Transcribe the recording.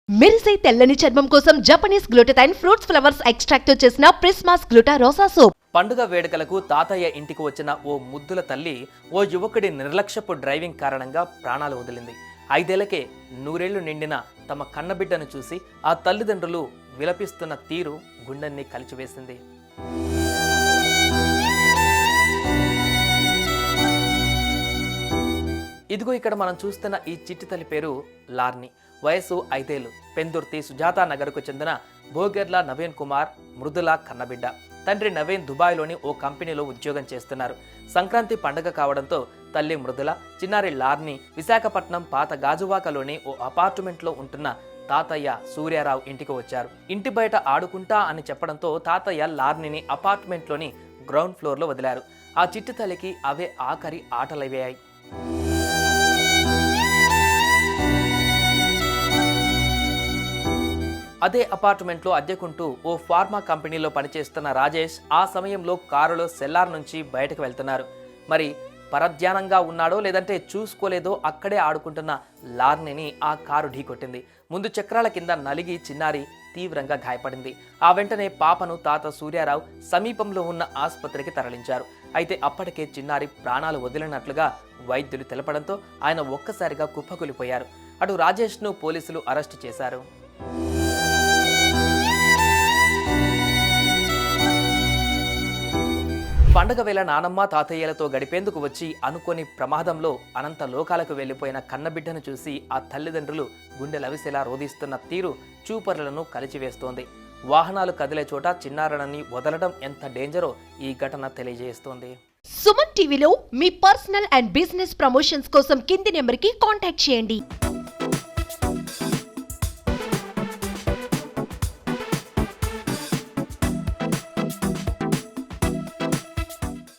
మెరిసే తెల్లని చర్మం కోసం Japanese glutathione fruits flowers extract తో చేసిన ప్రిస్మాస్ గ్లూటా రోసా సోప్. పండుగ వేడుకలకు తాతయ్య ఇంటికి వచ్చిన ఓ ముద్దుల తల్లి ఓ యువకుడి నిర్లక్ష్యపు డ్రైవింగ్ కారణంగా ప్రాణాలు వదిలింది. 5 ఏళ్లకే 100 ఏళ్లు నిండిన తమ కన్నబిడ్డను చూసి ఆ తల్లిదండ్రులు విలపిస్తున్న తీరు గుండెన్ని కలిచివేసింది. ఇదిగో ఇక్కడ మనం చూస్తున్న ఈ చిట్టి తల్లి పేరు లార్ని. వయసు 5 ఏళ్లు. పెందుర్తి సుజాతా నగర్కు చెందిన భోగెర్ల నవీన్ కుమార్ మృదుల కన్నబిడ్డ. తండ్రి నవీన్ దుబాయ్లోని ఓ కంపెనీలో ఉద్యోగం చేస్తున్నారు. సంక్రాంతి పండుగ కావడంతో తల్లి మృదుల, చిన్నారి లార్ని విశాఖపట్నం పాత గాజువాకలోని ఓ అపార్ట్మెంట్లో ఉంటున్న తాతయ్య సూర్యారావు ఇంటికి వచ్చారు. ఇంటి బయట ఆడుకుంటా అని చెప్పడంతో తాతయ్య లార్నిని అపార్ట్మెంట్లోని గ్రౌండ్ ఫ్లోర్లో వదిలారు. ఆ చిట్టి తల్లికి అవే ఆఖరి ఆటలయ్యాయి. అదే అపార్ట్మెంట్లో అద్దెకుంటూ ఓ ఫార్మా కంపెనీలో పనిచేస్తున్న రాజేష్ ఆ సమయంలో కారులో సెల్లార్ నుంచి బయటకు వెళ్తున్నారు. మరి పరధ్యానంగా ఉన్నాడో లేదంటే చూసుకోలేదో అక్కడే ఆడుకుంటున్న లార్నిని ఆ కారు ఢీకొట్టింది. ముందు చక్రాల కింద నలిగి చిన్నారి తీవ్రంగా గాయపడింది. ఆ వెంటనే పాపను తాత సూర్యారావు సమీపంలో ఉన్న ఆసుపత్రికి తరలించారు. అయితే అప్పటికే చిన్నారి ప్రాణాలు వదిలినట్లుగా వైద్యులు తెలపడంతో ఆయన ఒక్కసారిగా కుప్పకూలిపోయారు. అటు రాజేష్ను పోలీసులు అరెస్టు చేశారు. పండగ వేళ నానమ్మ తాతయ్యలతో గడిపేందుకు వచ్చి అనుకోని ప్రమాదంలో అనంత లోకాలకు వెళ్లిపోయిన కన్నబిడ్డను చూసి ఆ తల్లిదండ్రులు గుండెలవిసేలా రోధిస్తున్న తీరు చూపరులను కలిచివేస్తోంది. వాహనాలు కదిలే చోట చిన్నారులని వదలడం ఎంత డేంజరో ఈ ఘటన తెలియజేస్తోంది. సుమన్ టీవీలో మీ పర్సనల్ అండ్ బిజినెస్ ప్రమోషన్స్ కోసం కింది నెంబర్కి కాంటాక్ట్ చేయండి.